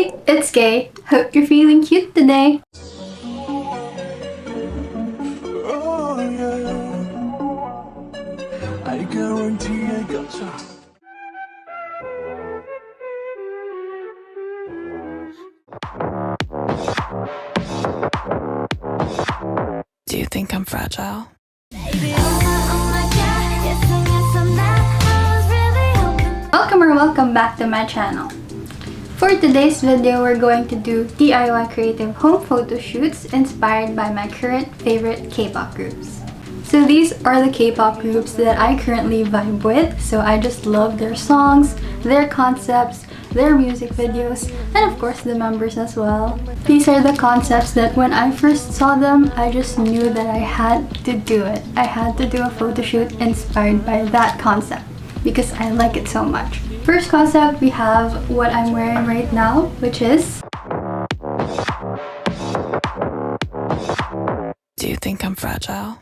Hey, it's Kay. Hope you're feeling cute today. Oh, yeah. I guarantee I gotcha. Do you think I'm fragile? Welcome back to my channel. For today's video, we're going to do DIY creative home photo shoots inspired by my current favorite K-pop groups. So these are the K-pop groups that I currently vibe with, so I just love their songs, their concepts, their music videos, and of course the members as well. These are the concepts that when I first saw them, I just knew that I had to do it. I had to do a photo shoot inspired by that concept because I like it so much. First concept, we have what I'm wearing right now, which is... Do you think I'm fragile?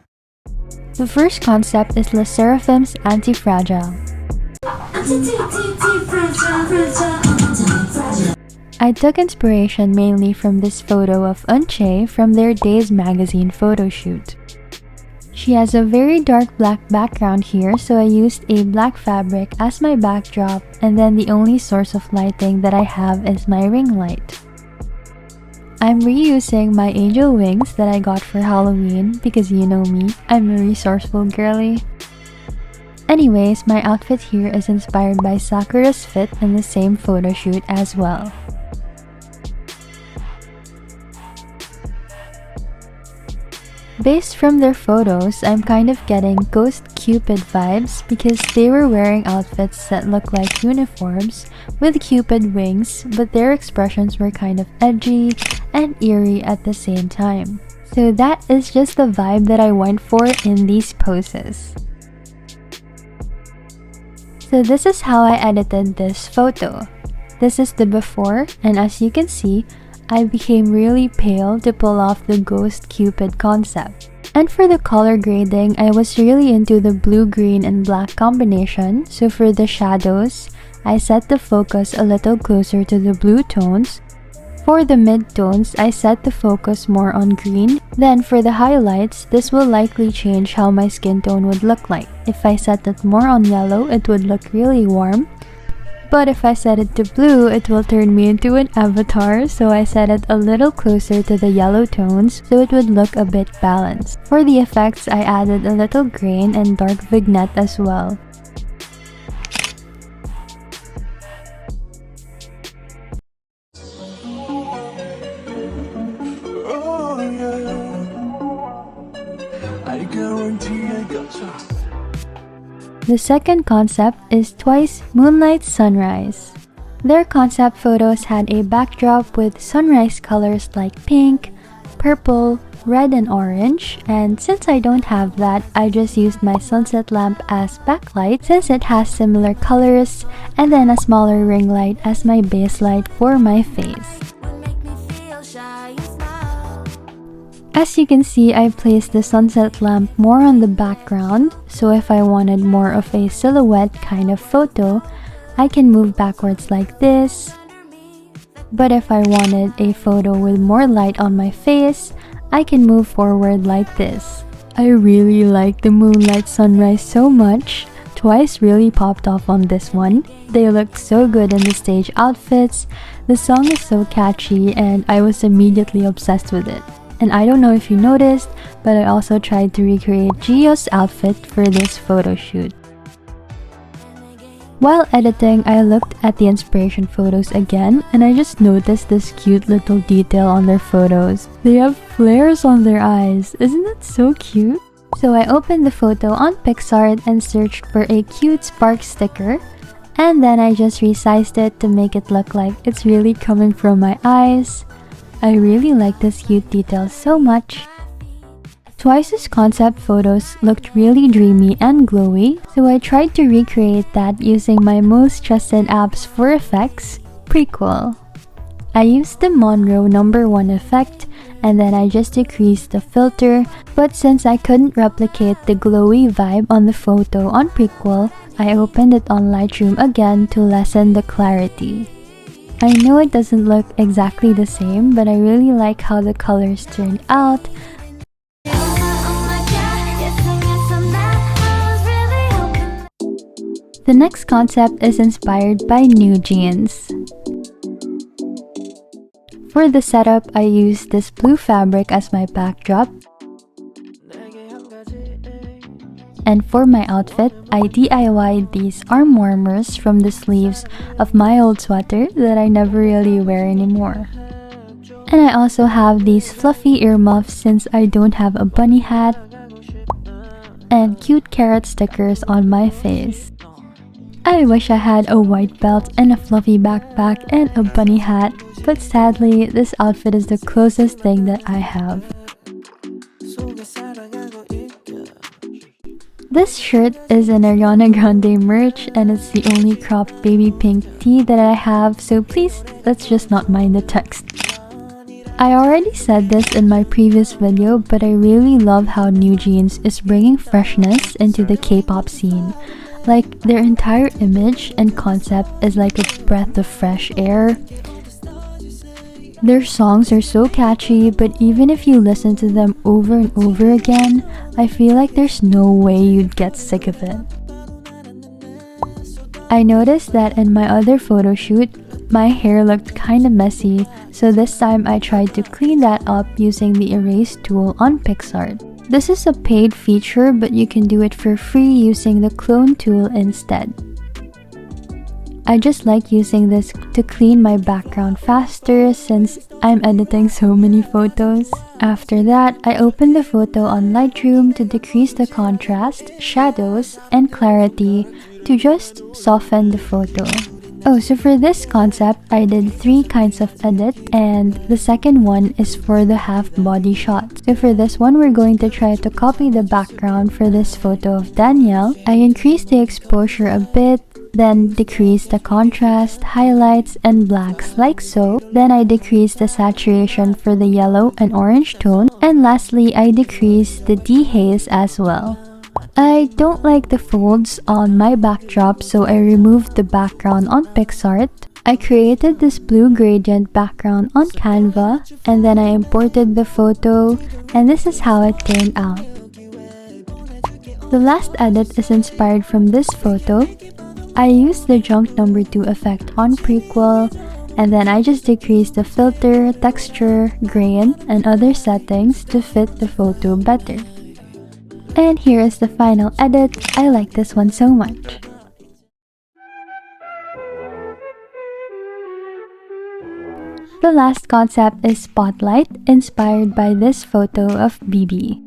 The first concept is Sserafim's Anti-Fragile. I took inspiration mainly from this photo of Eunchae from their Days magazine photo shoot. She has a very dark black background here, so I used a black fabric as my backdrop, and then the only source of lighting that I have is my ring light. I'm reusing my angel wings that I got for Halloween because you know me, I'm a resourceful girly. Anyways, my outfit here is inspired by Sakura's fit in the same photo shoot as well. Based from their photos, I'm kind of getting Ghost Cupid vibes because they were wearing outfits that look like uniforms with Cupid wings, but their expressions were kind of edgy and eerie at the same time. So that is just the vibe that I went for in these poses. So this is how I edited this photo. This is the before, and as you can see, I became really pale to pull off the Ghost Cupid concept. And for the color grading, I was really into the blue, green, and black combination, so for the shadows, I set the focus a little closer to the blue tones. For the mid-tones, I set the focus more on green. Then for the highlights, this will likely change how my skin tone would look like. If I set it more on yellow, it would look really warm. But if I set it to blue, it will turn me into an avatar, so I set it a little closer to the yellow tones so it would look a bit balanced. For the effects, I added a little grain and dark vignette as well. Oh, yeah. I guarantee I gotcha. The second concept is Twice Moonlight Sunrise. Their concept photos had a backdrop with sunrise colors like pink, purple, red, and orange, and since I don't have that, I just used my sunset lamp as backlight since it has similar colors, and then a smaller ring light as my base light for my face. As you can see, I placed the sunset lamp more on the background, so if I wanted more of a silhouette kind of photo, I can move backwards like this. But if I wanted a photo with more light on my face, I can move forward like this. I really like the Moonlight Sunrise so much. Twice really popped off on this one. They looked so good in the stage outfits, the song is so catchy, and I was immediately obsessed with it. And I don't know if you noticed, but I also tried to recreate Gio's outfit for this photo shoot. While editing, I looked at the inspiration photos again, and I just noticed this cute little detail on their photos. They have flares on their eyes. Isn't that so cute? So I opened the photo on PixArt and searched for a cute spark sticker, and then I just resized it to make it look like it's really coming from my eyes. I really like this cute detail so much. Twice's concept photos looked really dreamy and glowy, so I tried to recreate that using my most trusted apps for effects, Prequel. I used the Monroe #1 effect, and then I just decreased the filter, but since I couldn't replicate the glowy vibe on the photo on Prequel, I opened it on Lightroom again to lessen the clarity. I know it doesn't look exactly the same, but I really like how the colors turned out. The next concept is inspired by new jeans. For the setup, I used this blue fabric as my backdrop. And for my outfit, I DIY'd these arm warmers from the sleeves of my old sweater that I never really wear anymore. And I also have these fluffy earmuffs since I don't have a bunny hat, and cute carrot stickers on my face. I wish I had a white belt and a fluffy backpack and a bunny hat, but sadly, this outfit is the closest thing that I have. This shirt is an Ariana Grande merch and it's the only cropped baby pink tee that I have, so please, let's just not mind the text. I already said this in my previous video, but I really love how New Jeans is bringing freshness into the K-pop scene. Like, their entire image and concept is like a breath of fresh air. Their songs are so catchy, but even if you listen to them over and over again, I feel like there's no way you'd get sick of it. I noticed that in my other photo shoot, my hair looked kinda messy, so this time I tried to clean that up using the erase tool on PixArt. This is a paid feature, but you can do it for free using the clone tool instead. I just like using this to clean my background faster since I'm editing so many photos. After that, I opened the photo on Lightroom to decrease the contrast, shadows, and clarity to just soften the photo. Oh, so for this concept, I did 3 kinds of edit, and the second one is for the half body shot. So for this one, we're going to try to copy the background for this photo of Danielle. I increased the exposure a bit, then decreased the contrast, highlights, and blacks like so. Then I decreased the saturation for the yellow and orange tone, and lastly, I decreased the dehaze as well. I don't like the folds on my backdrop, so I removed the background on PixArt. I created this blue gradient background on Canva, and then I imported the photo, and this is how it turned out. The last edit is inspired from this photo. I used the jump number 2 effect on prequel, and then I just decreased the filter, texture, grain, and other settings to fit the photo better. And here is the final edit. I like this one so much. The last concept is Spotlight, inspired by this photo of Bibi.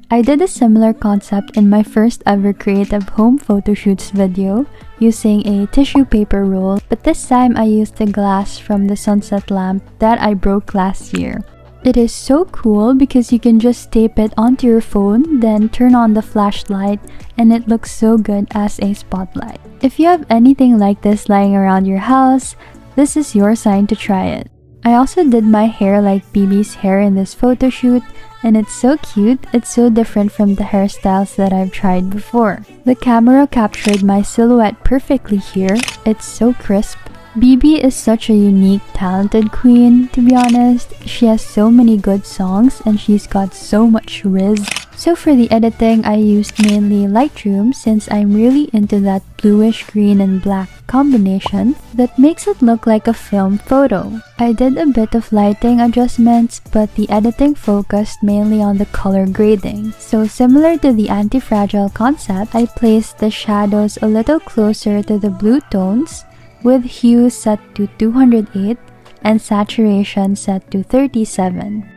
I did a similar concept in my first ever creative home photoshoots video using a tissue paper roll, but this time I used the glass from the sunset lamp that I broke last year. It is so cool because you can just tape it onto your phone, then turn on the flashlight, and it looks so good as a spotlight. If you have anything like this lying around your house, this is your sign to try it. I also did my hair like Bibi's hair in this photo shoot, and it's so cute. It's so different from the hairstyles that I've tried before. The camera captured my silhouette perfectly here. It's so crisp. Bibi is such a unique, talented queen, to be honest. She has so many good songs and she's got so much riz. So for the editing, I used mainly Lightroom since I'm really into that bluish green and black combination that makes it look like a film photo. I did a bit of lighting adjustments, but the editing focused mainly on the color grading. So similar to the anti-fragile concept, I placed the shadows a little closer to the blue tones, with hue set to 208 and saturation set to 37.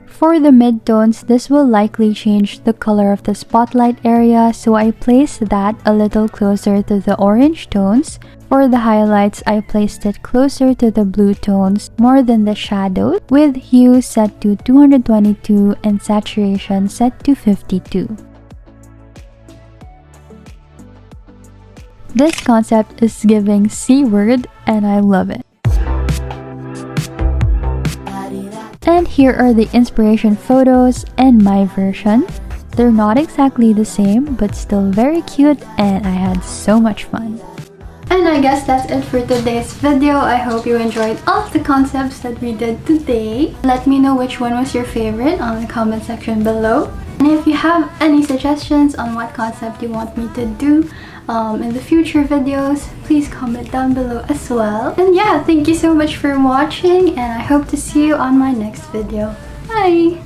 For the midtones, this will likely change the color of the spotlight area, so I placed that a little closer to the orange tones. For the highlights, I placed it closer to the blue tones more than the shadow, with hue set to 222 and saturation set to 52. This concept is giving C-word and I love it. And here are the inspiration photos and my version. They're not exactly the same, but still very cute and I had so much fun. And I guess that's it for today's video. I hope you enjoyed all of the concepts that we did today. Let me know which one was your favorite on the comment section below. And if you have any suggestions on what concept you want me to do in the future videos, please comment down below as well. And yeah, thank you so much for watching, and I hope to see you on my next video. Bye!